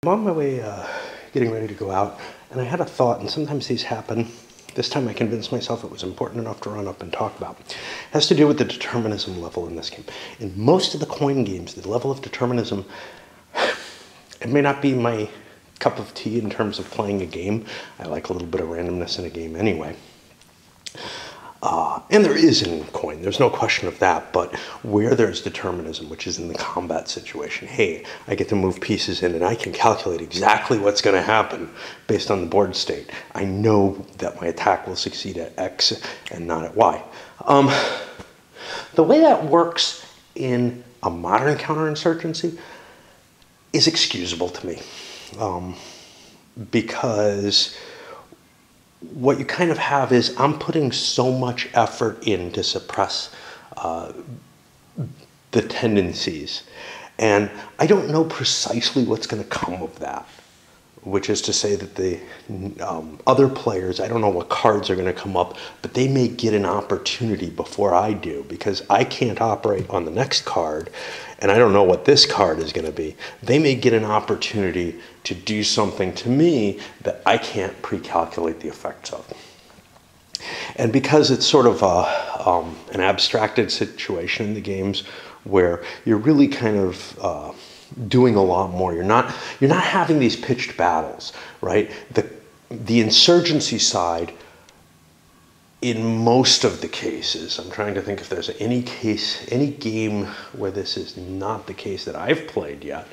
I'm on my way getting ready to go out, and I had a thought, and sometimes these happen. This time I convinced myself it was important enough to run up and talk about. It has to do with the determinism level in this game. In most of the coin games, the level of determinism, it may not be my cup of tea in terms of playing a game. I like a little bit of randomness in a game anyway. And there is in coin, there's no question of that, but where there's determinism, which is in the combat situation, hey, I get to move pieces in and I can calculate exactly what's going to happen based on the board state. I know that my attack will succeed at X and not at Y. The way that works in a modern counterinsurgency is excusable to me, because what you kind of have is I'm putting so much effort in to suppress the tendencies, and I don't know precisely what's going to come of that, which is to say that the other players, I don't know what cards are going to come up, but they may get an opportunity before I do, because I can't operate on the next card, and I don't know what this card is going to be. They may get an opportunity to do something to me that I can't pre-calculate the effects of. And because it's sort of an abstracted situation in the games where you're really kind of doing a lot more. You're not having these pitched battles, right? The insurgency side, in most of the cases, I'm trying to think if there's any game where this is not the case that I've played yet.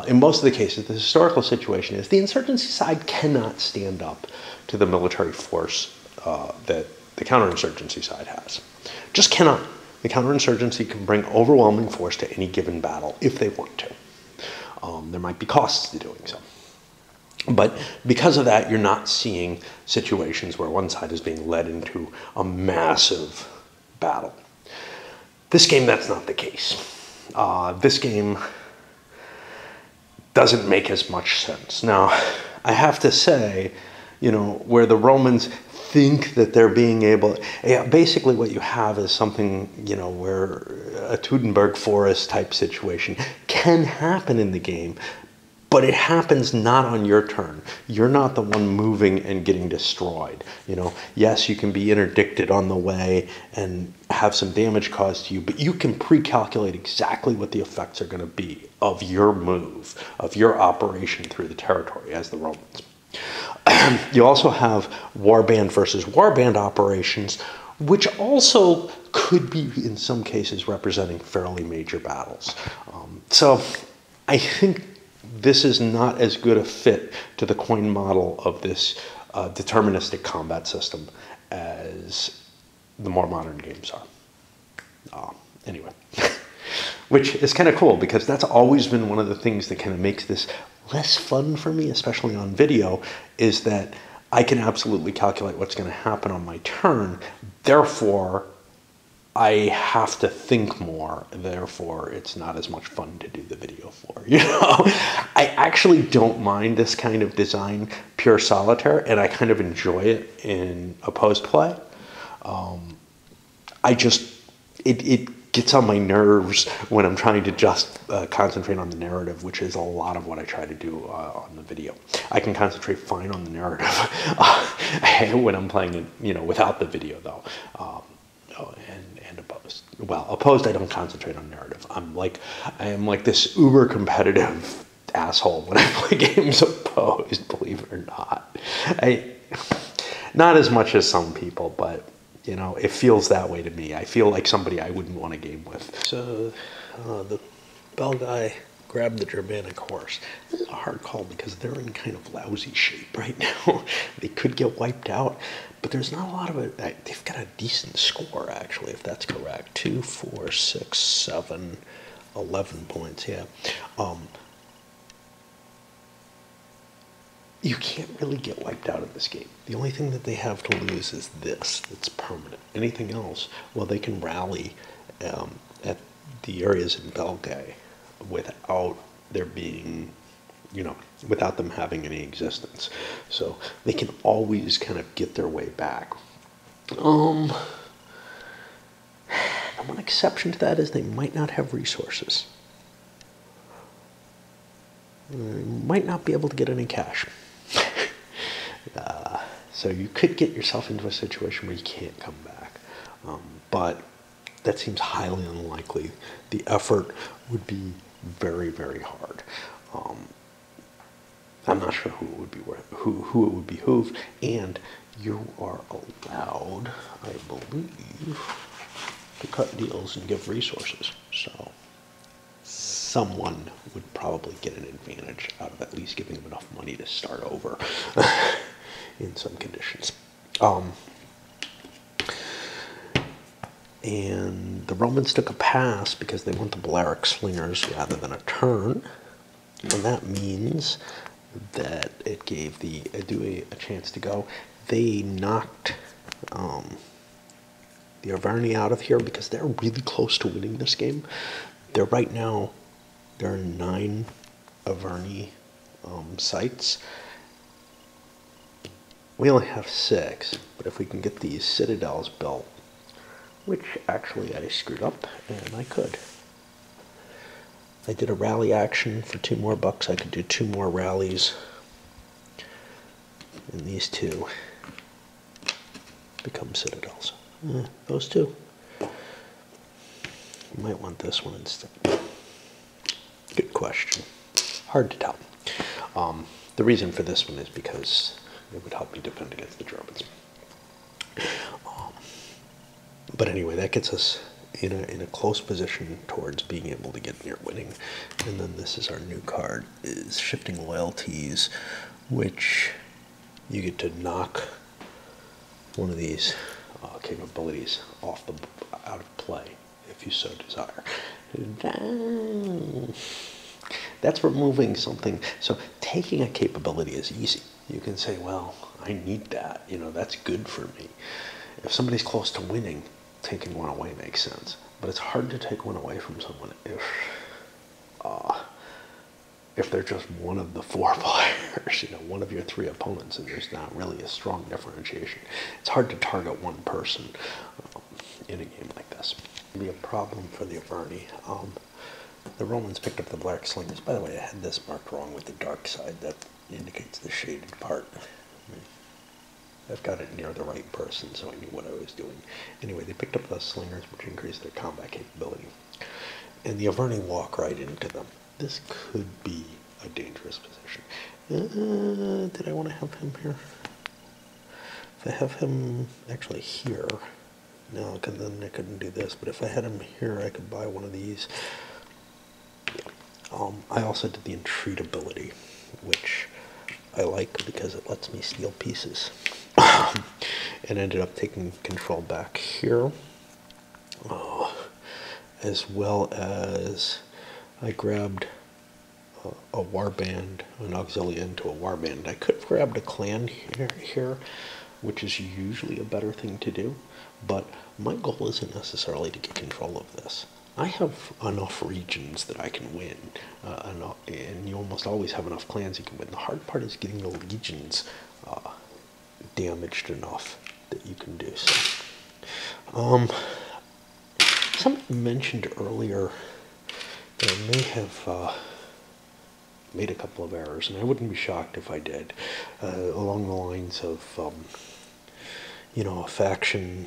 In most of the cases, the historical situation is the insurgency side cannot stand up to the military force that the counterinsurgency side has. Just cannot. The counterinsurgency can bring overwhelming force to any given battle if they want to. There might be costs to doing so. But because of that, you're not seeing situations where one side is being led into a massive battle. This game, that's not the case. This game doesn't make as much sense. Now, I have to say, you know, where the Romans think that they're being able, basically what you have is something, you know, where a Teutoburg forest type situation can happen in the game, but it happens not on your turn. You're not the one moving and getting destroyed. You know, yes, you can be interdicted on the way and have some damage caused to you, but you can pre-calculate exactly what the effects are going to be of your move, of your operation through the territory as the Romans. You also have warband versus warband operations, which also could be, in some cases, representing fairly major battles. So I think this is not as good a fit to the coin model of this deterministic combat system as the more modern games are. Anyway, which is kind of cool, because that's always been one of the things that kind of makes this less fun for me, especially on video, is that I can absolutely calculate what's going to happen on my turn. Therefore, I have to think more. Therefore, it's not as much fun to do the video for. You know, I actually don't mind this kind of design, pure solitaire, and I kind of enjoy it in opposed play. It gets on my nerves when I'm trying to just concentrate on the narrative, which is a lot of what I try to do on the video. I can concentrate fine on the narrative when I'm playing it, you know, without the video though. And opposed. Well, opposed, I don't concentrate on narrative. I am like this uber competitive asshole when I play games opposed, believe it or not. Not as much as some people, but you know, it feels that way to me. I feel like somebody I wouldn't want to game with. So the Belgae grabbed the Germanic horse. This is a hard call because they're in kind of lousy shape right now. They could get wiped out, but there's not a lot of it. They've got a decent score, actually, if that's correct. 2, 4, 6, 7, 11 points, yeah. You can't really get wiped out of this game. The only thing that they have to lose is this. It's permanent. Anything else, well, they can rally at the areas in Belgae without there being, you know, without them having any existence. So they can always kind of get their way back. The one exception to that is they might not have resources. You might not be able to get any cash. So you could get yourself into a situation where you can't come back. But that seems highly unlikely. The effort would be very, very hard. I'm not sure who it would be who it would behoove, and you are allowed, I believe, to cut deals and give resources. So someone would probably get an advantage out of at least giving them enough money to start over in some conditions. And the Romans took a pass because they went to Balearic slingers rather than a turn. And that means that it gave the Aedui a chance to go. They knocked the Arverni out of here because they're really close to winning this game. There are 9 Arverni sites. We only have 6, but if we can get these citadels built, which actually I screwed up, and I could. I did a rally action for 2 more bucks. I could do 2 more rallies. And these 2 become citadels. Those 2. You might want this one instead. Good question. Hard to tell. The reason for this one is because it would help me defend against the Germans. But anyway, that gets us in a close position towards being able to get near winning. And then this is our new card, is Shifting Loyalties, which you get to knock one of these capabilities out of play if you so desire. That's removing something. So taking a capability is easy. You can say, well, I need that. That's good for me. If somebody's close to winning, taking one away makes sense. But it's hard to take one away from someone if they're just one of the 4 players, one of your 3 opponents, and there's not really a strong differentiation. It's hard to target one person in a game like this. It'd be a problem for the Arverni. The Romans picked up the Balearic slingers. By the way, I had this marked wrong with the dark side. That indicates the shaded part. I've got it near the right person, so I knew what I was doing. Anyway, they picked up the slingers, which increased their combat capability. And the Arverni walk right into them. This could be a dangerous position. Did I want to have him here? If I have him actually here, no, because then I couldn't do this. But if I had him here, I could buy one of these. I also did the entreat ability, which I like because it lets me steal pieces. And ended up taking control back here, as well as I grabbed a warband, an auxilia into a warband. I could have grabbed a clan here, which is usually a better thing to do, but my goal isn't necessarily to get control of this. I have enough regions that I can win, and you almost always have enough clans you can win. The hard part is getting the legions damaged enough that you can do so. Somebody mentioned earlier that I may have made a couple of errors, and I wouldn't be shocked if I did, along the lines of, a faction,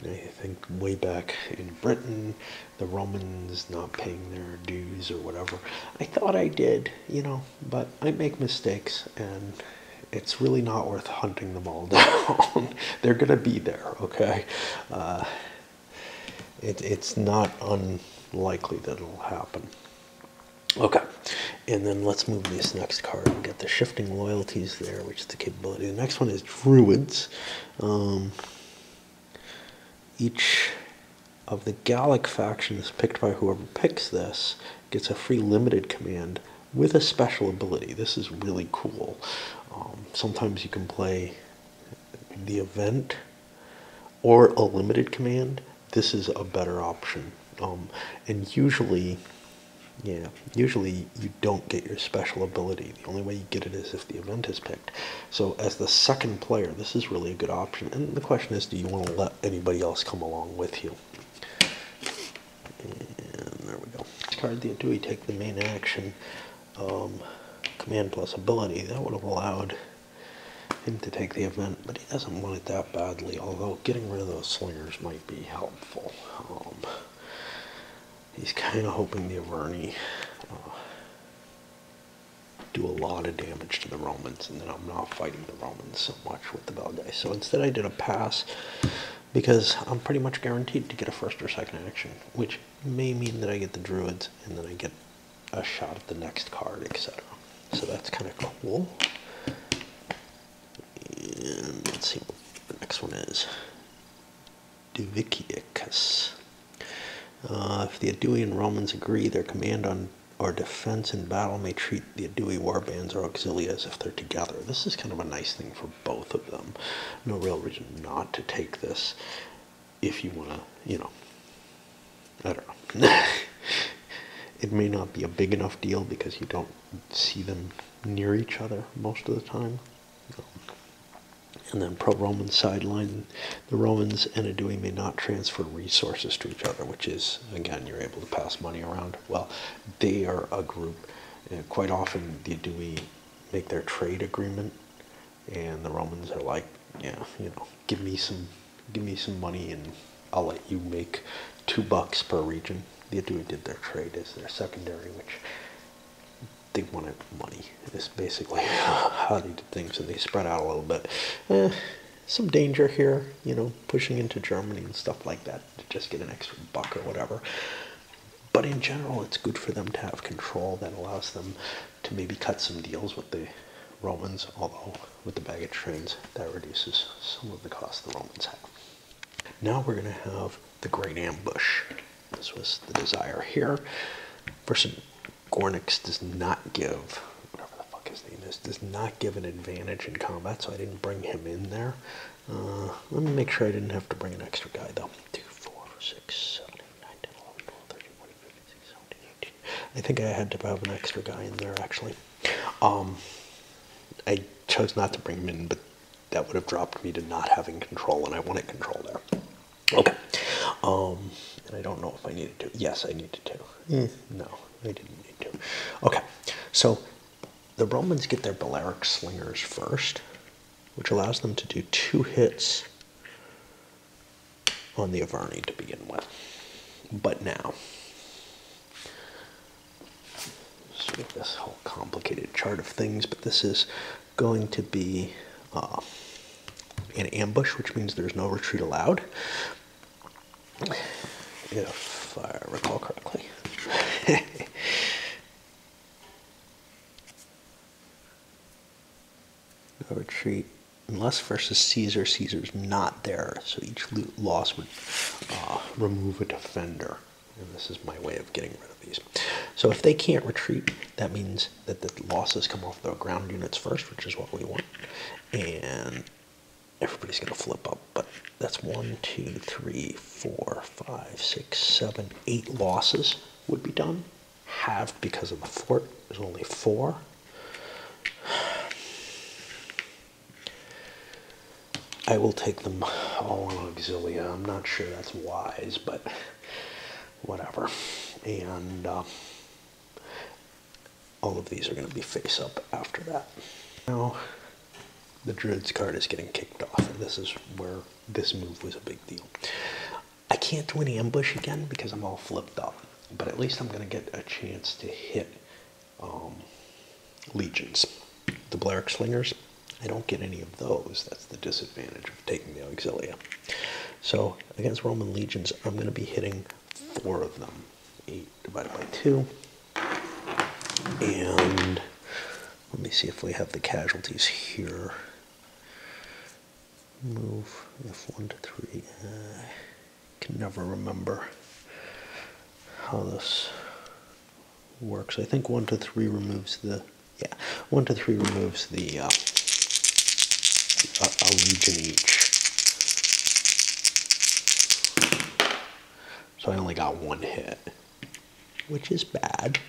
I think way back in Britain, the Romans not paying their dues or whatever. I thought I did, but I make mistakes, and it's really not worth hunting them all down. They're going to be there, okay? It's not unlikely that it'll happen. Okay, and then let's move this next card and get the Shifting Loyalties there, which is the capability. The next one is Druids. Each of the Gallic factions picked by whoever picks this gets a free limited command with a special ability. This is really cool. Sometimes you can play the event or a limited command. This is a better option. And usually you don't get your special ability. The only way you get it is if the event is picked. So as the second player, this is really a good option. And the question is, do you want to let anybody else come along with you? And there we go. Discard the Aedui, take the main action. command plus ability, that would have allowed him to take the event, but he doesn't want it that badly, although getting rid of those slingers might be helpful. He's kind of hoping the Averni do a lot of damage to the Romans, and then I'm not fighting the Romans so much with the Belgae. So instead I did a pass, because I'm pretty much guaranteed to get a first or second action, which may mean that I get the Druids, and then I get a shot at the next card, etc. So that's kind of cool. And let's see what the next one is. Duviciacus. If the Aeduan Romans agree, their command on or defense in battle may treat the Aedui warbands or auxilia as if they're together. This is kind of a nice thing for both of them. No real reason not to take this if you want to, you know, I don't know. It may not be a big enough deal because you don't see them near each other most of the time. And then pro-Roman sideline, the Romans and Aedui may not transfer resources to each other, which is, again, you're able to pass money around. Well, they are a group. Quite often, the Aedui make their trade agreement, and the Romans are like, yeah, you know, give me some money, and I'll let you make $2 per region. The Aedui did their trade as their secondary, which they wanted money. It's basically how they did things, and they spread out a little bit. Some danger here, you know, pushing into Germany and stuff like that to just get an extra buck or whatever. But in general, it's good for them to have control that allows them to maybe cut some deals with the Romans, although with the baggage trains, that reduces some of the costs the Romans have. Now we're going to have the Great Ambush. This was the desire here. Vercingetorix does not give, whatever the fuck his name is, does not give an advantage in combat, so I didn't bring him in there. Let me make sure I didn't have to bring an extra guy, though. 2, 4, 6, 7, 8, 9, 10, 11, 12, 13, 14, 15, 16, 17, 18. I think I had to have an extra guy in there, actually. I chose not to bring him in, but that would have dropped me to not having control, and I wanted control there. Okay. And I don't know if I needed to. Yes, I needed to. No, I didn't need to. Okay, so the Romans get their Balearic Slingers first, which allows them to do 2 hits on the Averni to begin with. But now, sort of this whole complicated chart of things, but this is going to be an ambush, which means there's no retreat allowed. If I recall correctly. No retreat unless versus Caesar. Caesar's not there, so each loss would remove a defender. And this is my way of getting rid of these. So if they can't retreat, that means that the losses come off their ground units first, which is what we want. And everybody's going to flip up, but that's 1, 2, 3, 4, 5, 6, 7, 8 losses would be done. Halved because of the fort. There's only 4. I will take them all on Auxilia. I'm not sure that's wise, but whatever. And all of these are going to be face up after that. Now, the Druids card is getting kicked off, and this is where this move was a big deal. I can't do any ambush again because I'm all flipped up, but at least I'm going to get a chance to hit legions. The Balearic Slingers, I don't get any of those. That's the disadvantage of taking the Auxilia. So against Roman legions, I'm going to be hitting 4 of them. 8 divided by 2. And let me see if we have the casualties here. Move F1 to 3. I can never remember how this works. I think 1 to 3 removes the, 1 to 3 removes the a legion each. So I only got 1 hit, which is bad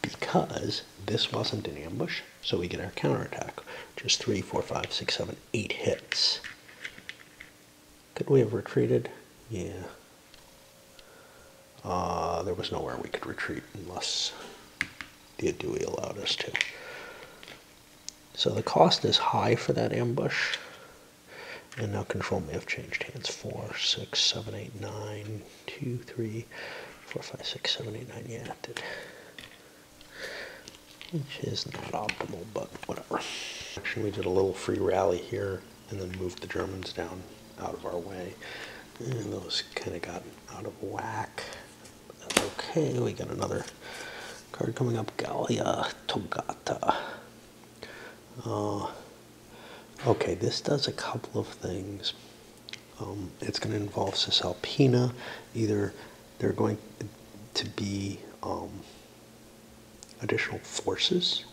because this wasn't an ambush, so we get our counterattack. Just 3, 4, 5, 6, 7, 8 hits. Could we have retreated? Yeah. There was nowhere we could retreat unless the Adui allowed us to. So the cost is high for that ambush. And now control may have changed hands. 4, 6, 7, 8, 9, 2, 3, 4, 5, 6, 7, 8, 9. Yeah, it did. Which is not optimal, but whatever. Actually, we did a little free rally here and then moved the Germans down out of our way. And those kind of got out of whack. But that's okay. We got another card coming up. Gallia Togata. Okay, this does a couple of things. It's going to involve Cisalpina. Either they're going to be additional forces,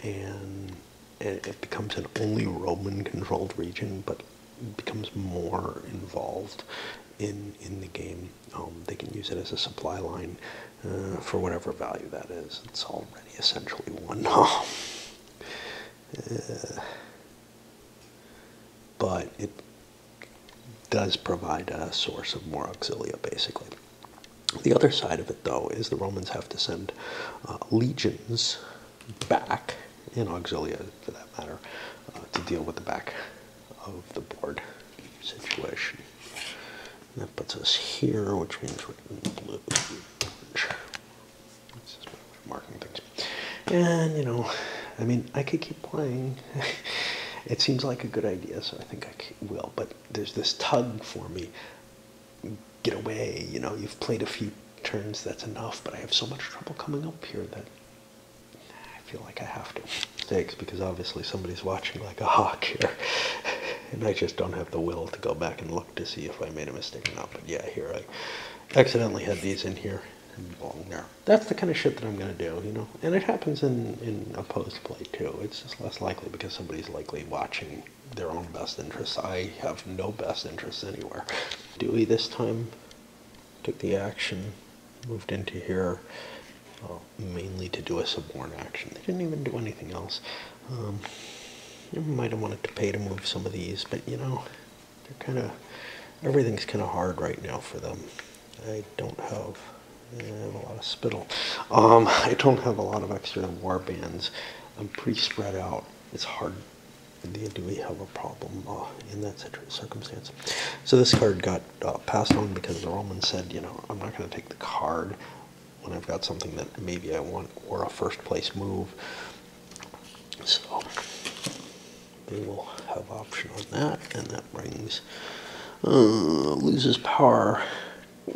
and it becomes an only Roman-controlled region, but becomes more involved in the game. They can use it as a supply line for whatever value that is. It's already essentially one. But it does provide a source of more auxilia, basically. The other side of it, though, is the Romans have to send legions back, and auxilia for that matter, to deal with the back of the board situation. And that puts us here, which means we're in blue. This is my way of marking things. And, you know, I mean, I could keep playing. It seems like a good idea, so I think I will. But there's this tug for me. Get away, you know, you've played a few turns, that's enough. But I have so much trouble coming up here that I feel like I have to. Mistakes, because obviously somebody's watching like a hawk here. And I just don't have the will to go back and look to see if I made a mistake or not. But yeah, here I accidentally had these in here. Belong there. That's the kind of shit that I'm going to do, you know. And it happens in opposed play too. It's just less likely because somebody's likely watching their own best interests. I have no best interests anywhere. Dewey this time took the action, moved into here, mainly to do a suborn action. They didn't even do anything else. You might have wanted to pay to move some of these, but you know, they're kind of, everything's kind of hard right now for them. I don't have a lot of spittle. I don't have a lot of extra war bands. I'm pretty spread out. It's hard. Do we have a problem in that circumstance? So this card got passed on because the Romans said, you know, I'm not going to take the card when I've got something that maybe I want, or a first place move. So they will have option on that, and that brings loses power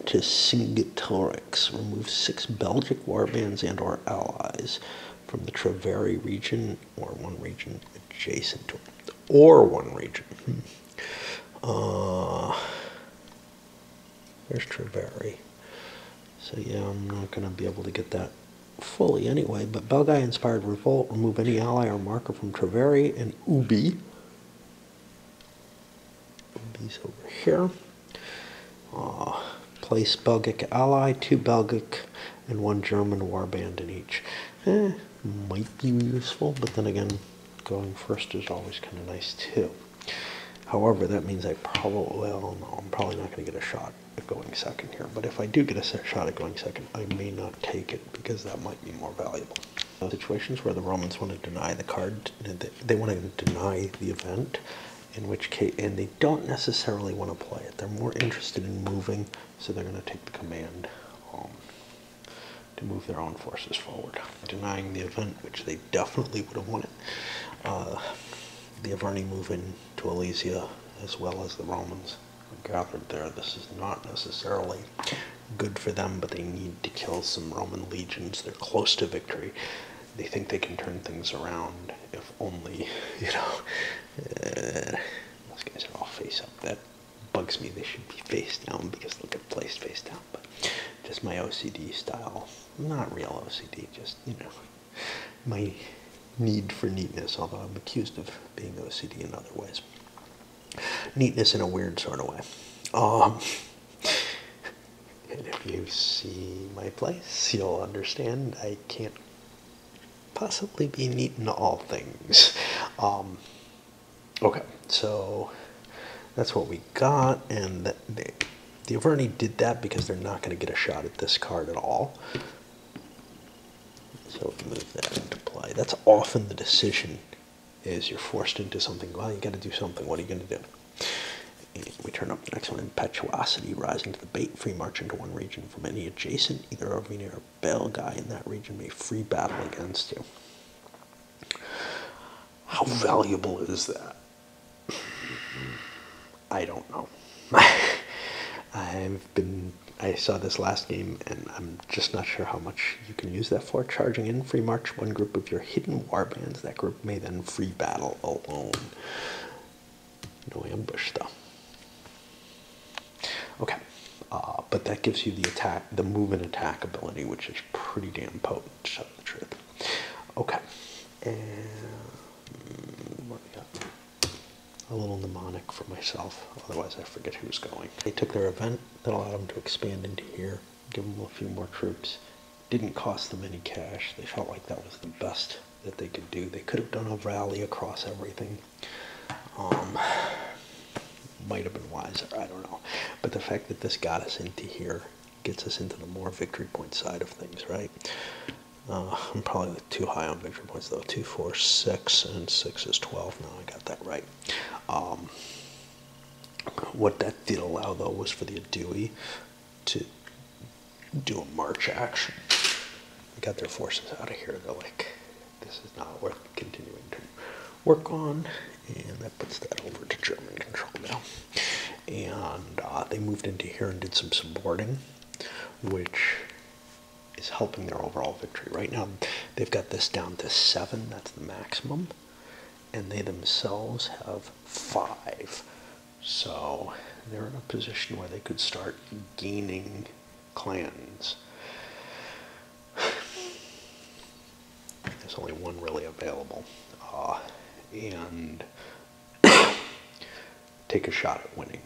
to Cingetorix. Remove 6 Belgic warbands and or allies from the Treveri region, or one region adjacent to it, or one region. There's Treveri. So yeah, I'm not going to be able to get that fully anyway, but Belgae-inspired revolt. Remove any ally or marker from Treveri and Ubi. Ubi's over here. Place Belgic ally, 2 Belgic and 1 German warband in each. Might be useful, but then again, going first is always kind of nice too. However, that means I probably, well, no, I'm probably not going to get a shot at going second here. But if I do get a shot at going second, I may not take it because that might be more valuable. Situations where the Romans want to deny the card, they want to deny the event, in which case, and they don't necessarily want to play it. They're more interested in moving, so they're going to take the command to move their own forces forward. Denying the event, which they definitely would have wanted. The Averni move into Alesia, as well as the Romans are gathered there. This is not necessarily good for them, but they need to kill some Roman legions. They're close to victory. They think they can turn things around, if only, you know, those guys are all face up. That bugs me. They should be face down because they'll get placed face down, but just my OCD style. Not real OCD, just, you know, my need for neatness, although I'm accused of being OCD in other ways. Neatness in a weird sort of way. And if you see my place, you'll understand I can't possibly be neat in all things. Okay, so that's what we got, and the Averni did that because they're not going to get a shot at this card at all. So move that into play. That's often the decision, is you're forced into something. Well, you got to do something. What are you going to do? And we turn up the next one, Impetuosity, rising to the bait, free march into one region from any adjacent, either arena or bell guy in that region may free battle against you. How valuable is that? I don't know. I saw this last game, and I'm just not sure how much you can use that for. Charging in, free march one group of your hidden warbands. That group may then free battle alone. No ambush, though. Okay, but that gives you the move and attack ability, which is pretty damn potent, to tell the truth. Okay, and what do we got? A little mnemonic for myself, otherwise I forget who's going. They took their event that allowed them to expand into here, give them a few more troops. Didn't cost them any cash. They felt like that was the best that they could do. They could have done a rally across everything. Might have been wiser, I don't know. But the fact that this got us into here gets us into the more victory point side of things, right? I'm probably too high on victory points though. 2, 4, 6, and 6 is 12. Now I got that right. What that did allow though was for the Dewey to do a march action. They got their forces out of here. They're like, this is not worth continuing to work on, and that puts that over to German control now. And they moved into here and did some subboarding, which is helping their overall victory. Right now, they've got this down to 7, that's the maximum, and they themselves have 5. So they're in a position where they could start gaining clans. There's only one really available. And take a shot at winning.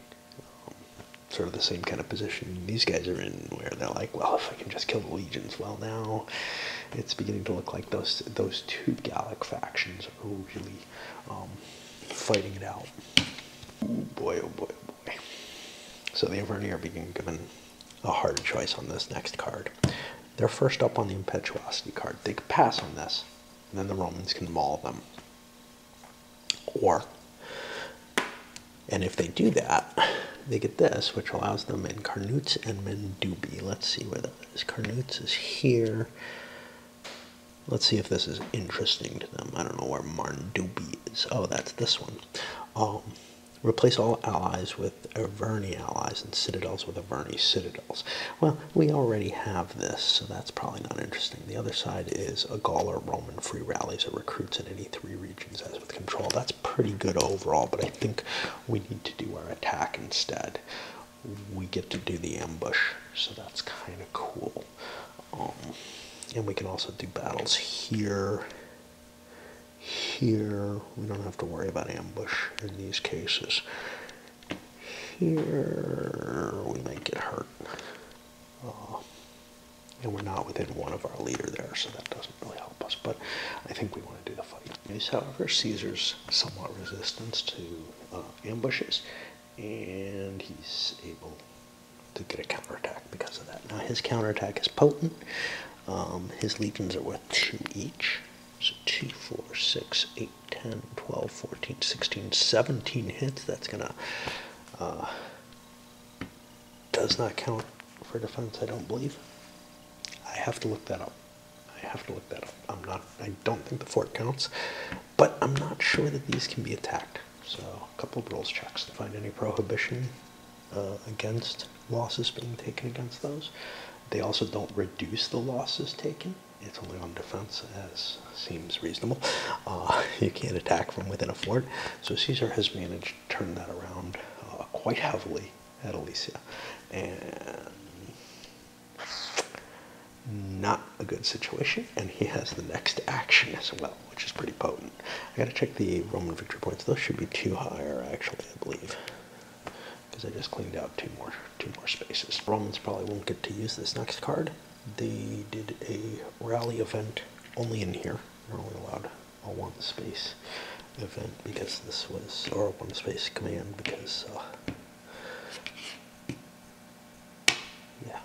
Sort of the same kind of position these guys are in, where they're like, well, if I can just kill the legions. Well, now it's beginning to look like those two Gallic factions are really fighting it out. Ooh, boy, oh boy, oh boy. So the Averni are being given a hard choice on this next card. They're first up on the Impetuosity card. They could pass on this, and then the Romans can maul them. Or, and if they do that, they get this, which allows them in Carnutes and Mendubi. Let's see where that is. Carnutes is here. Let's see if this is interesting to them. I don't know where Mendubi is. Oh, that's this one. Replace all allies with Averni allies and citadels with Averni citadels. Well, we already have this, so that's probably not interesting. The other side is a Gaul or Roman free rallies or recruits in any 3 regions as with control. That's pretty good overall, but I think we need to do our attack instead. We get to do the ambush, so that's kind of cool. And we can also do battles here. Here, we don't have to worry about ambush in these cases. Here, we might get hurt. And we're not within 1 of our leader there, so that doesn't really help us. But I think we want to do the fight. However, Caesar's somewhat resistant to ambushes, and he's able to get a counterattack because of that. Now, his counterattack is potent. His legions are worth 2 each. So 2, 4, 6, 8, 10, 12, 14, 16, 17 hits. That's gonna, does not count for defense, I don't believe. I have to look that up. I don't think the fort counts, but I'm not sure that these can be attacked. So a couple of rules checks to find any prohibition against losses being taken against those. They also don't reduce the losses taken. It's only on defense, as seems reasonable. You can't attack from within a fort. So Caesar has managed to turn that around quite heavily at Alesia. And not a good situation. And he has the next action as well, which is pretty potent. I gotta check the Roman victory points. Those should be 2 higher, actually, I believe. Because I just cleaned out two more spaces. Romans probably won't get to use this next card. They did a rally event only in here. They're only allowed a 1 space event because this was, or a 1 space command because, yeah.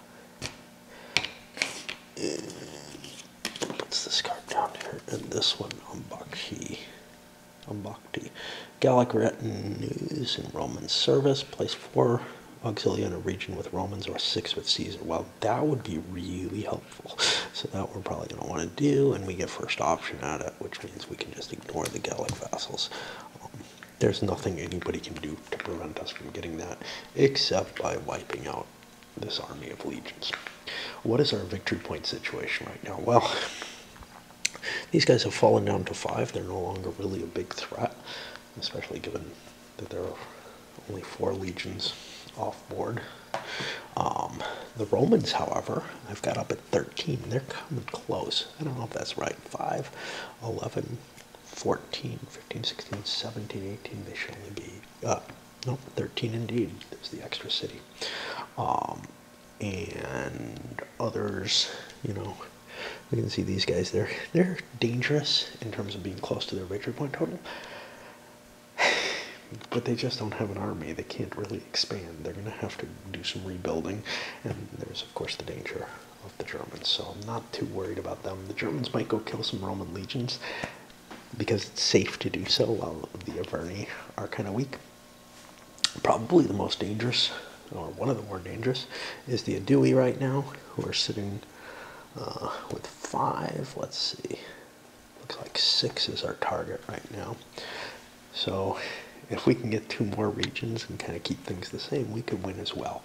And puts this And this one, Umbakti. Gallic retinues in Roman service. Place 4 auxilia in a region with Romans or 6 with Caesar. Well, that would be really helpful. So that we're probably going to want to do, and we get first option at it, which means we can just ignore the Gallic vassals. There's nothing anybody can do to prevent us from getting that, except by wiping out this army of legions. What is our victory point situation right now? Well, these guys have fallen down to 5. They're no longer really a big threat, especially given that there are only 4 legions off board. The Romans, however, I've got up at 13. They're coming close. I don't know if that's right. 5, 11, 14, 15, 16, 17, 18. They should only be, no, 13 indeed. There's the extra city. And others, you know, we can see these guys, they're dangerous in terms of being close to their victory point total, but they just don't have an army. They can't really expand. They're going to have to do some rebuilding, and there's of course the danger of the Germans, so I'm not too worried about them. The Germans might go kill some Roman legions because it's safe to do so while the Averni are kind of weak. Probably the most dangerous, or one of the more dangerous, is the Aedui right now, who are sitting with 5. Let's see, looks like 6 is our target right now. So if we can get 2 more regions and kind of keep things the same, we could win as well.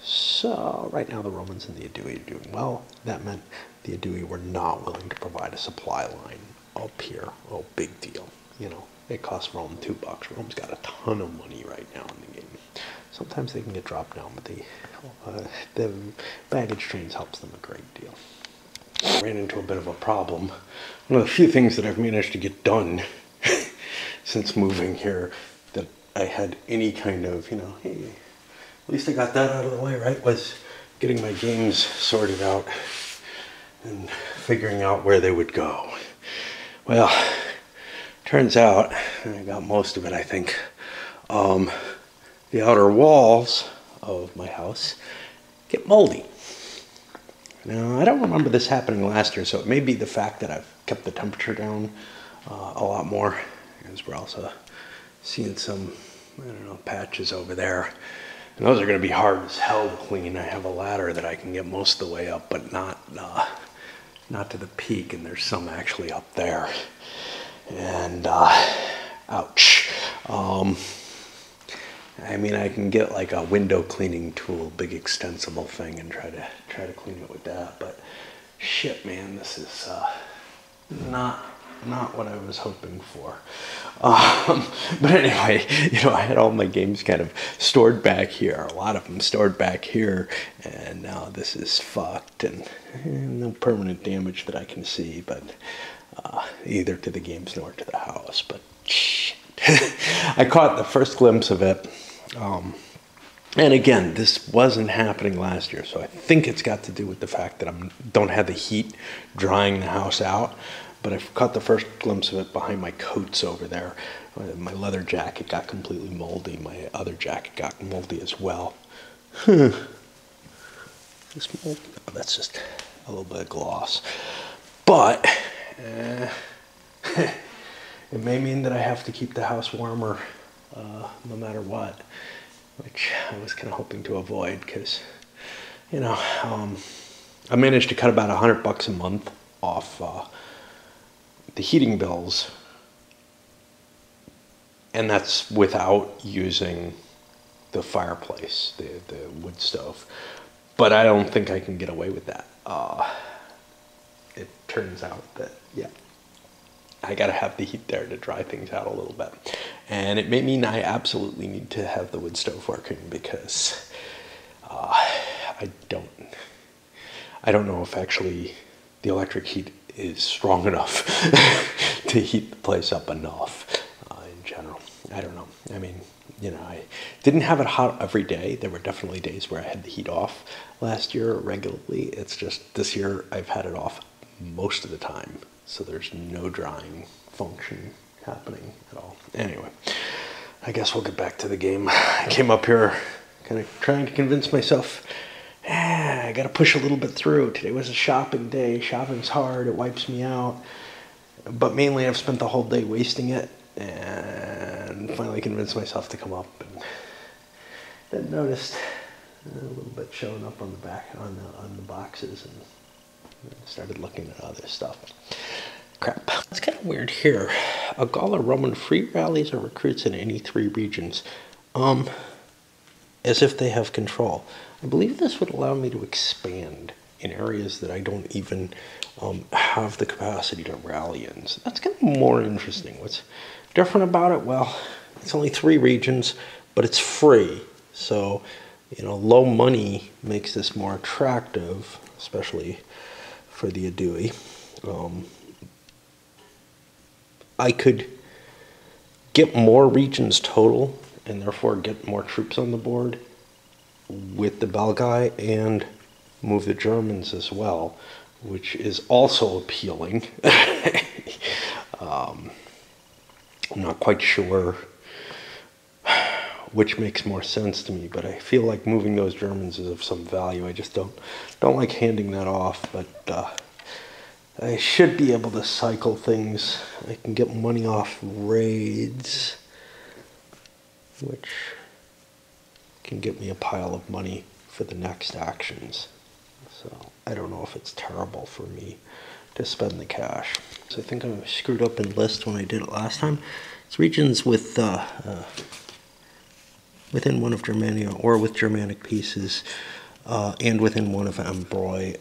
So right now the Romans and the Aedui are doing well. That meant the Aedui were not willing to provide a supply line up here. Oh, big deal. You know, it costs Rome $2. Rome's got a ton of money right now in the game. Sometimes they can get dropped down, but the baggage trains helps them a great deal. I ran into a bit of a problem. One of the few things that I've managed to get done since moving here that I had any kind of, you know, hey, at least I got that out of the way, right, was getting my games sorted out and figuring out where they would go. Well, turns out, I got most of it, I think, the outer walls of my house get moldy. Now, I don't remember this happening last year, so it may be the fact that I've kept the temperature down a lot more, because we're also seeing some, I don't know, patches over there. And those are going to be hard as hell to clean. I have a ladder that I can get most of the way up, but not to the peak, and there's some actually up there. And, ouch. I mean, I can get like a window cleaning tool, big extensible thing, and try to clean it with that. But shit, man, this is not what I was hoping for. But anyway, you know, I had all my games kind of stored back here, a lot of them stored back here, and now this is fucked, and no permanent damage that I can see, but either to the games nor to the house. But shit. I caught the first glimpse of it. And again, this wasn't happening last year, so I think it's got to do with the fact that I don't have the heat drying the house out. But I caught the first glimpse of it behind my coats over there. My leather jacket got completely moldy. My other jacket got moldy as well. This mold? No, that's just a little bit of gloss. But it may mean that I have to keep the house warmer no matter what, which I was kind of hoping to avoid, because, you know, I managed to cut about $100 a month off the heating bills, and that's without using the fireplace, the wood stove. But I don't think I can get away with that. It turns out that, yeah, I gotta have the heat there to dry things out a little bit. And it may mean I absolutely need to have the wood stove working, because I don't know if actually the electric heat is strong enough to heat the place up enough in general. I don't know. I mean, you know, I didn't have it hot every day. There were definitely days where I had the heat off last year regularly. It's just this year I've had it off most of the time, so there's no drying function happening at all. Anyway, I guess we'll get back to the game. I came up here kind of trying to convince myself, I gotta push a little bit through. Today was a shopping day. Shopping's hard. It wipes me out. But mainly I've spent the whole day wasting it, and finally convinced myself to come up, and then noticed a little bit showing up on the back, on the boxes, and started looking at other stuff. Crap. It's kind of weird here. A Gaul Roman free rallies or recruits in any 3 regions. As if they have control. I believe this would allow me to expand in areas that I don't even have the capacity to rally in. So that's kind of more interesting. What's different about it? Well, it's only 3 regions, but it's free. So, you know, low money makes this more attractive, especially for the Adui. I could get more regions total and therefore get more troops on the board with the Belgae and move the Germans as well, which is also appealing. I'm not quite sure which makes more sense to me, but I feel like moving those Germans is of some value. I just don't like handing that off, but I should be able to cycle things. I can get money off raids, which can get me a pile of money for the next actions. So I don't know if it's terrible for me to spend the cash. So I think I screwed up in list when I did it last time. It's regions with within one of Germania or with Germanic pieces, and within one of Ambroy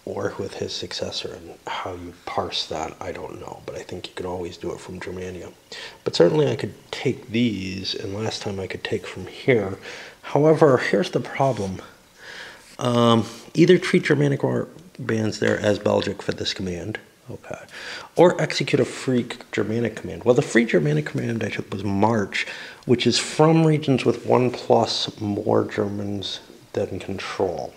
or with his successor, and how you parse that, I don't know, but I think you can always do it from Germania. But certainly I could take these, and last time I could take from here. However, here's the problem. Either treat Germanic war bands there as Belgic for this command, okay, or execute a free Germanic command. Well, the free Germanic command I took was March, which is from regions with 1+ more Germans than control.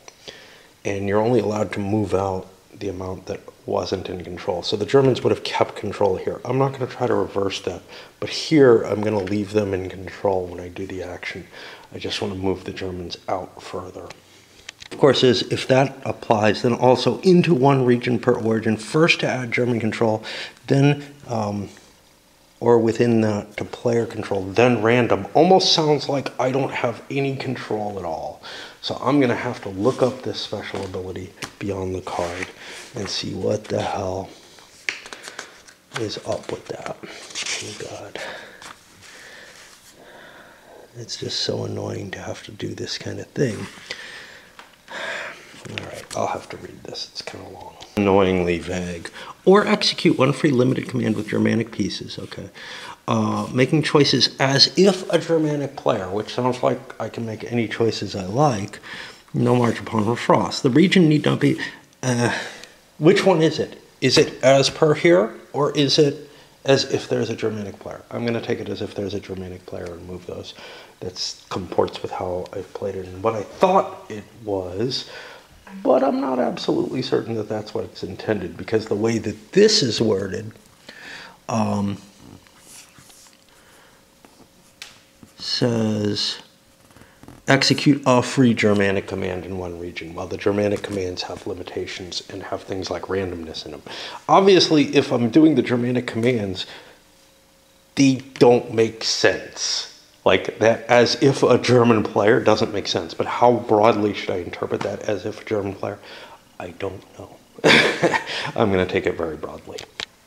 And you're only allowed to move out the amount that wasn't in control. So the Germans would have kept control here. I'm not going to try to reverse that, but here I'm going to leave them in control when I do the action. I just want to move the Germans out further. Of course, if that applies, then also into 1 region per origin, first to add German control, then, or within that to player control, then random. Almost sounds like I don't have any control at all. So I'm going to have to look up this special ability beyond the card and see what the hell is up with that. Oh God. It's just so annoying to have to do this kind of thing. Alright, I'll have to read this. It's kind of long. Annoyingly vague. Or execute 1 free limited command with Germanic pieces. Okay. Making choices as if a Germanic player, which sounds like I can make any choices I like. No march upon Frost. The region need not be... which one is it? Is it as per here, or is it as if there's a Germanic player? I'm going to take it as if there's a Germanic player and move those. That comports with how I've played it and what I thought it was, but I'm not absolutely certain that that's what it's intended, because the way that this is worded says execute a free Germanic command in 1 region, while the Germanic commands have limitations and have things like randomness in them. Obviously, if I'm doing the Germanic commands, they don't make sense. Like that, as if a German player doesn't make sense. But how broadly should I interpret that as if a German player? I don't know. I'm going to take it very broadly.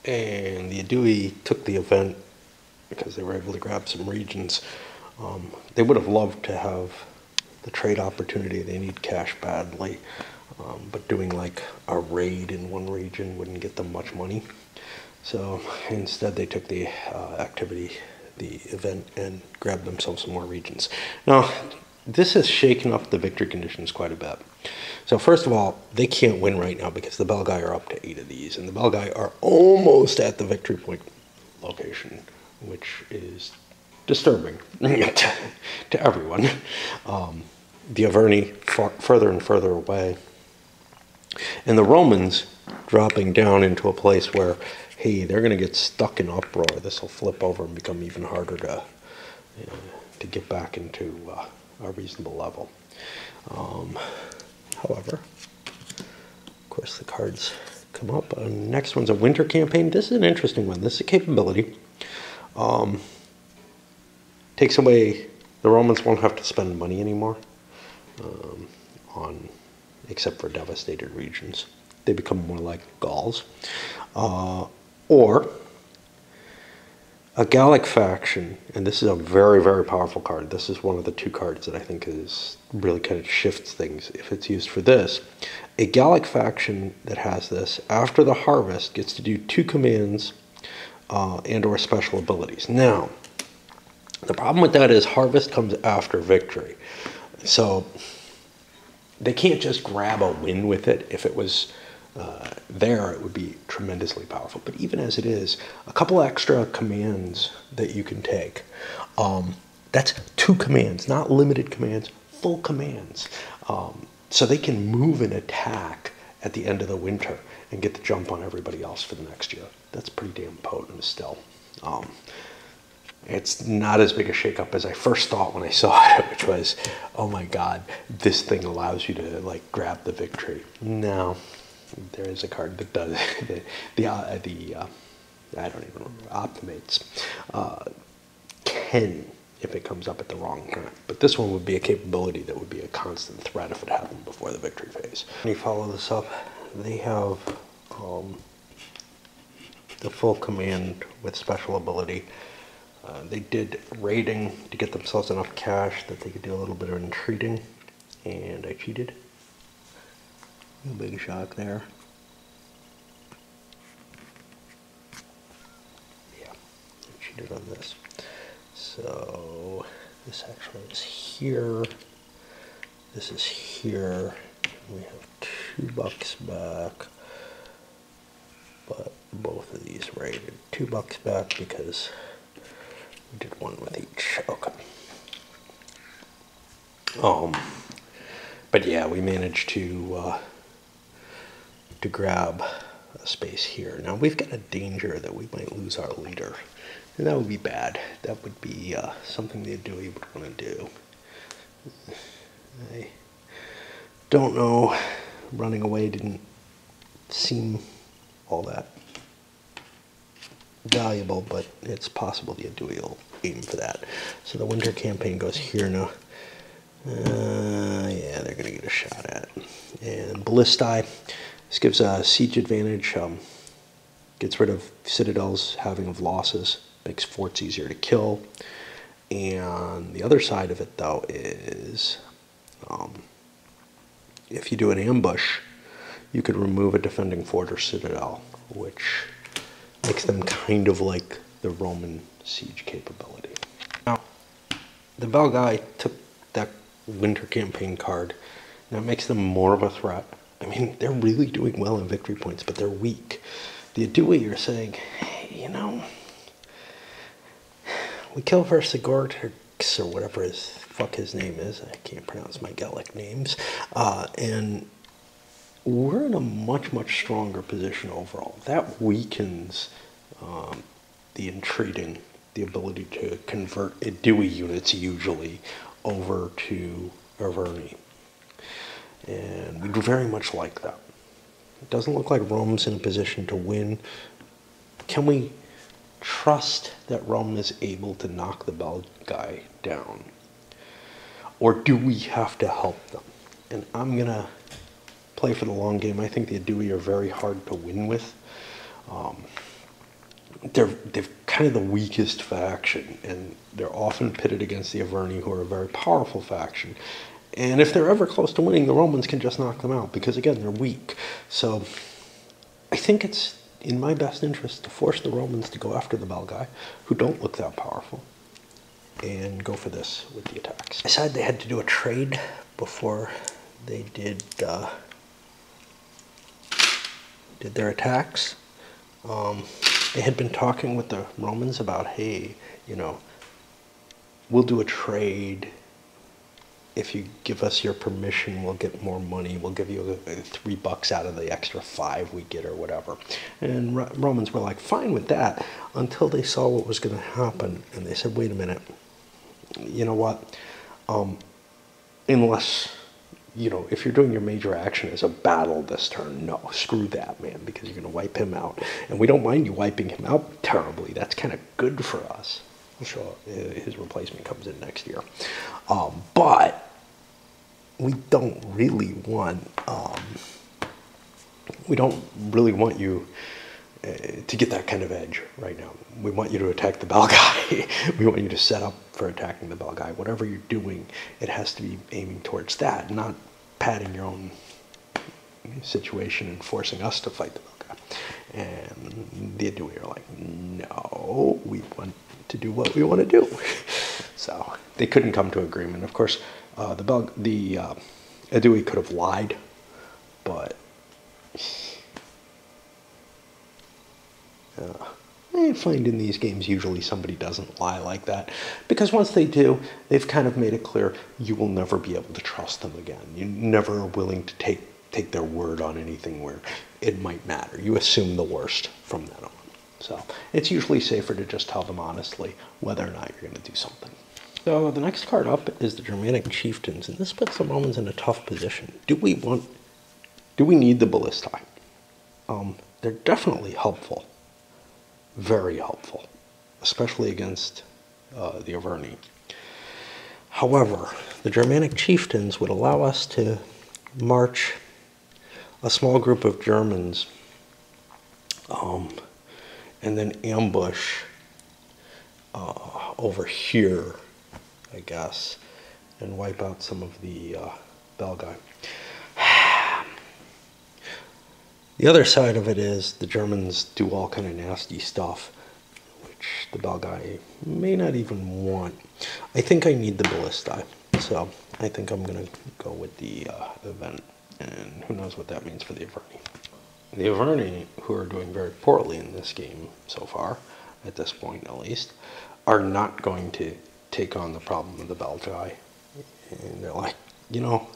And the Adui took the event because they were able to grab some regions. They would have loved to have the trade opportunity. They need cash badly. But doing like a raid in 1 region wouldn't get them much money. So instead they took the the event, and grabbed themselves some more regions. Now, this has shaken up the victory conditions quite a bit. So first of all, they can't win right now because the Belgae are up to 8 of these, and the Belgae are almost at the victory point location, which is disturbing to everyone. The Averni further and further away, and the Romans dropping down into a place where, hey, they're going to get stuck in uproar. This will flip over and become even harder to get back into a reasonable level. However, of course, the cards come up. Next one's a winter campaign. This is an interesting one. This is a capability. Takes away, the Romans won't have to spend money anymore except for devastated regions. They become more like Gauls. Or a Gallic faction, and this is a very, very powerful card. This is one of the two cards that I think is really kind of shifts things if it's used for this. A Gallic faction that has this, after the harvest, gets to do 2 commands and or special abilities. Now, the problem with that is harvest comes after victory. So they can't just grab a win with it. If it was there, it would be tremendously powerful. But even as it is, a couple extra commands that you can take. That's 2 commands, not limited commands, full commands. So they can move and attack at the end of the winter and get the jump on everybody else for the next year. That's pretty damn potent still. It's not as big a shakeup as I first thought when I saw it, which was, oh my God, this thing allows you to like grab the victory. No, there is a card that does I don't even remember, Optimates can if it comes up at the wrong time. But this one would be a capability that would be a constant threat if it happened before the victory phase. When you follow this up, they have the full command with special ability. They did raiding to get themselves enough cash that they could do a little bit of entreating, and I cheated. Big shock there. Yeah, I cheated on this. So this actually is here. This is here. We have $2 back, but both of these rated $2 back because we did one with each. Okay. But yeah, we managed to grab a space here. Now we've got a danger that we might lose our leader, and that would be bad. That would be something the Aedui would want to do. I don't know. Running away didn't seem all that valuable, but it's possible the Aedui will aim for that. So the winter campaign goes here now. Yeah, they're going to get a shot at it. And Ballistae, this gives a siege advantage, gets rid of citadels having of losses, makes forts easier to kill. And the other side of it, though, is if you do an ambush, you could remove a defending fort or citadel, which makes them kind of like the Roman siege capability. Now, the Belgae took that winter campaign card. Now it makes them more of a threat. I mean, they're really doing well in victory points, but they're weak. The Aedui are saying, hey, you know, we kill Vercingetorix or whatever his name is. I can't pronounce my Gallic names. And we're in a much, much stronger position overall. That weakens the entreating, the ability to convert Aedui units usually over to Arverni. And we'd very much like that. It doesn't look like Rome's in a position to win. Can we trust that Rome is able to knock the Belgae down? Or do we have to help them? And I'm going to play for the long game. I think the Aedui are very hard to win with. They're kind of the weakest faction, and they're often pitted against the Arverni, who are a very powerful faction. And if they're ever close to winning, the Romans can just knock them out because, again, they're weak. So I think it's in my best interest to force the Romans to go after the Belgae, who don't look that powerful, and go for this with the attacks. I decided they had to do a trade before they did their attacks. They had been talking with the Romans about, hey, you know, we'll do a trade. If you give us your permission, we'll get more money. We'll give you $3 out of the extra 5 we get or whatever. And Romans were like, fine with that, until they saw what was going to happen. And they said, wait a minute, you know what? Unless you know, if you're doing your major action as a battle this turn, no, screw that, man, because you're going to wipe him out. And we don't mind you wiping him out terribly. That's kind of good for us. I'm sure his replacement comes in next year. But we don't really want you to get that kind of edge right now. We want you to attack the bell guy. We want you to set up for attacking the bell guy. Whatever you're doing, it has to be aiming towards that, not padding your own situation and forcing us to fight the bell guy. And the Adui are like, no, we want to do what we want to do. So they couldn't come to agreement. Of course, the Adui could have lied, but I find in these games usually somebody doesn't lie like that, because once they do, they've kind of made it clear you will never be able to trust them again. You never are willing to take their word on anything where it might matter. You assume the worst from then on. So it's usually safer to just tell them honestly whether or not you're going to do something. So the next card up is the Germanic Chieftains, and this puts the Romans in a tough position. Do we need the Ballistae? They're definitely helpful. Very helpful, especially against the Arverni. However, the Germanic Chieftains would allow us to march a small group of Germans and then ambush over here, I guess, and wipe out some of the Belgae. The other side of it is the Germans do all kind of nasty stuff, which the Belgae may not even want. I think I need the Ballistae, so I think I'm going to go with the event, and who knows what that means for the Arverni. The Arverni, who are doing very poorly in this game so far, at this point at least, are not going to take on the problem of the Belgae. And they're like, you know,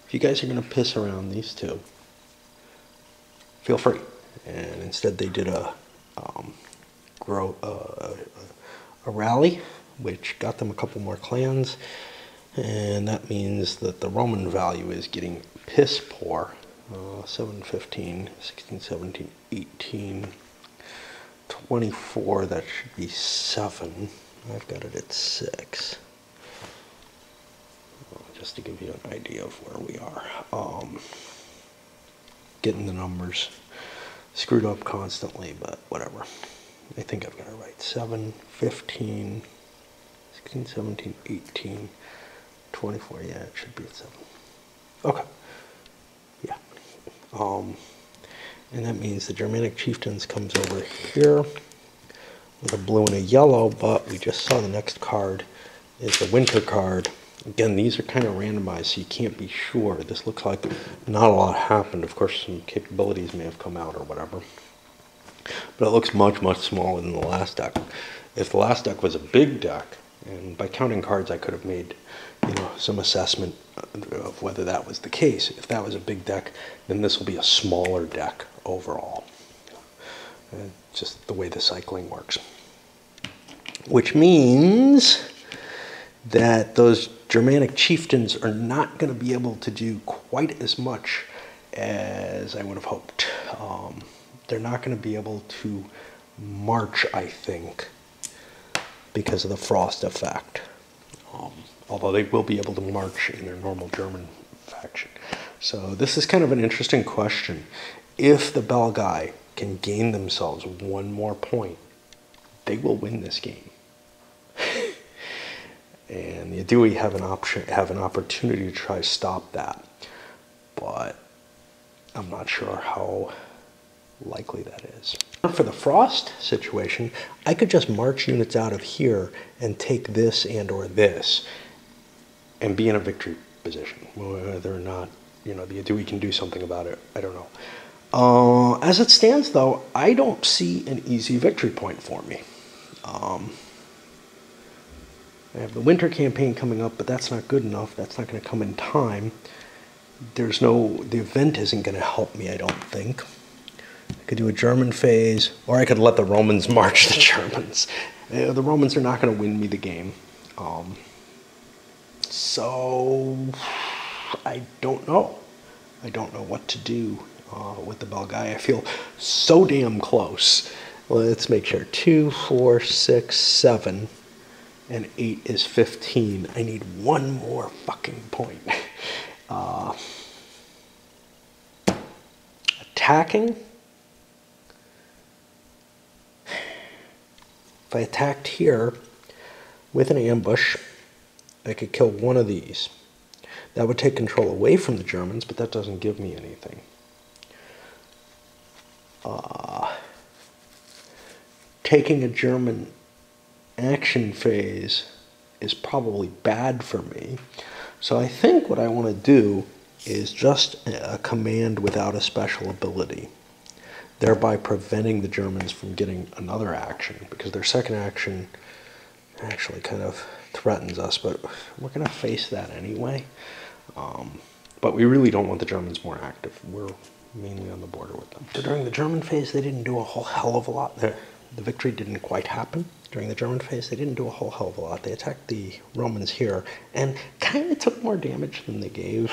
if you guys are going to piss around these two, feel free. And instead they did a rally, which got them a couple more clans, and that means that the Roman value is getting piss poor. 7, 15, 16, 17, 18, 24, that should be 7. I've got it at 6. Just to give you an idea of where we are. Getting the numbers screwed up constantly, but whatever. I think I've got it right. 7, 15, 16, 17, 18, 24. Yeah, it should be at 7. Okay. Yeah. And that means the Germanic Chieftains comes over here with a blue and a yellow, but we just saw the next card is the winter card. Again, these are kind of randomized, so you can't be sure. This looks like not a lot happened. Of course, some capabilities may have come out or whatever. But it looks much, much smaller than the last deck. If the last deck was a big deck, and by counting cards I could have made, you know, some assessment of whether that was the case. If that was a big deck, then this will be a smaller deck overall. Just the way the cycling works. Which means that those Germanic Chieftains are not going to be able to do quite as much as I would have hoped. They're not going to be able to march, I think, because of the frost effect. Although they will be able to march in their normal German faction. So this is kind of an interesting question. If the Belgae can gain themselves one more point, they will win this game. And the Adui have an opportunity to try to stop that. But I'm not sure how likely that is. For the frost situation, I could just march units out of here and take this and or this and be in a victory position. Whether or not, you know, the Adui can do something about it, I don't know. As it stands, though, I don't see an easy victory point for me. I have the winter campaign coming up, but that's not good enough. That's not going to come in time. The event isn't going to help me, I don't think. I could do a German phase, or I could let the Romans march the Germans. The Romans are not going to win me the game. So I don't know. I don't know what to do with the Belgae. I feel so damn close. Let's make sure. 2, 4, 6, 7, and 8 is 15. I need one more fucking point. Attacking. If I attacked here with an ambush, I could kill one of these. That would take control away from the Germans, but that doesn't give me anything. Taking a German action phase is probably bad for me. So I think what I want to do is just a command without a special ability, thereby preventing the Germans from getting another action, because their second action actually kind of threatens us, but we're going to face that anyway. But we really don't want the Germans more active. We're mainly on the border with them. So during the German phase, they didn't do a whole hell of a lot. The victory didn't quite happen. During the German phase, they didn't do a whole hell of a lot. They attacked the Romans here and kind of took more damage than they gave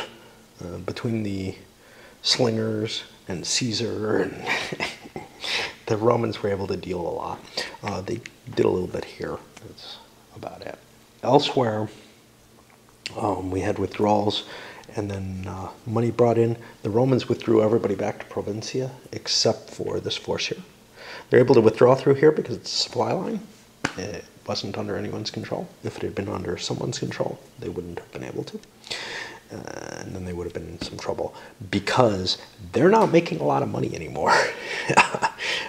between the slingers and Caesar, and the Romans were able to deal a lot. They did a little bit here. That's about it. Elsewhere, we had withdrawals, and then money brought in. The Romans withdrew everybody back to Provincia except for this force here. They're able to withdraw through here because it's a supply line. It wasn't under anyone's control. If it had been under someone's control, they wouldn't have been able to. And then they would have been in some trouble because they're not making a lot of money anymore.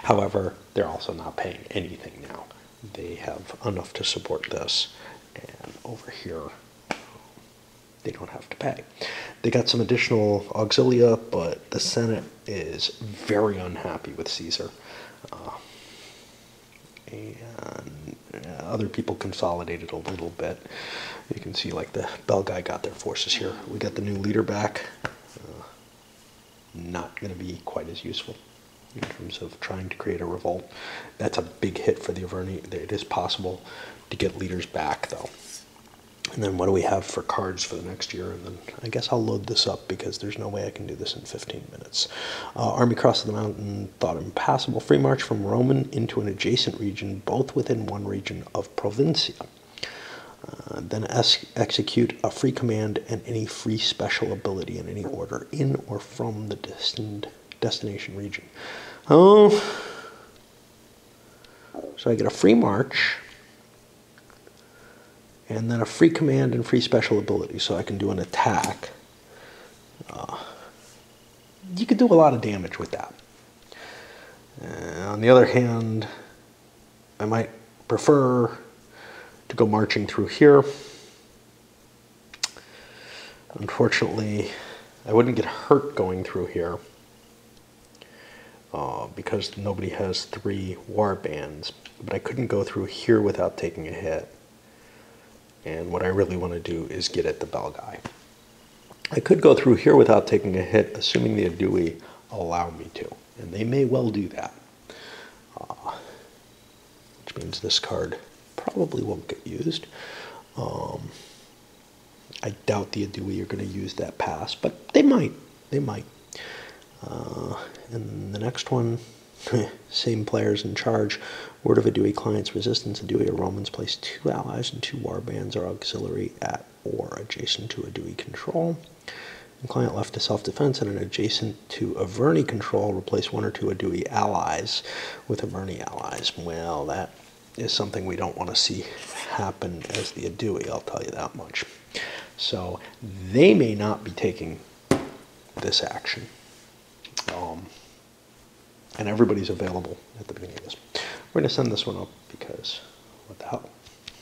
However, they're also not paying anything now. They have enough to support this. And over here, they don't have to pay. They got some additional auxilia, but the Senate is very unhappy with Caesar. And other people consolidated a little bit. You can see like the Belgae got their forces here. We got the new leader back. Not going to be quite as useful in terms of trying to create a revolt. That's a big hit for the Averni. It is possible to get leaders back though. And then what do we have for cards for the next year? And then I guess I'll load this up because there's no way I can do this in 15 minutes. Army crossed the mountain, thought impassable. Free march from Roman into an adjacent region, both within one region of Provincia. Then execute a free command and any free special ability in any order in or from the destination region. Oh, so I get a free march, and then a free command and free special ability, so I can do an attack. You could do a lot of damage with that. On the other hand, I might prefer to go marching through here. Unfortunately, I wouldn't get hurt going through here because nobody has 3 war bands, but I couldn't go through here without taking a hit. And what I really want to do is get at the Belgae. I could go through here without taking a hit, assuming the Aedui allow me to. And they may well do that. Which means this card probably won't get used. I doubt the Aedui are going to use that pass, but they might. They might. And the next one, same players in charge. Word of Aedui client's resistance. Aedui or Romans place 2 allies and 2 warbands or auxiliary at or adjacent to Aedui control. The client left to self-defense and an adjacent to Averni control, replace 1 or 2 Aedui allies with Averni allies. Well, that is something we don't want to see happen as the Aedui, I'll tell you that much. So they may not be taking this action. And everybody's available at the beginning of this. We're going to send this one up because what the hell?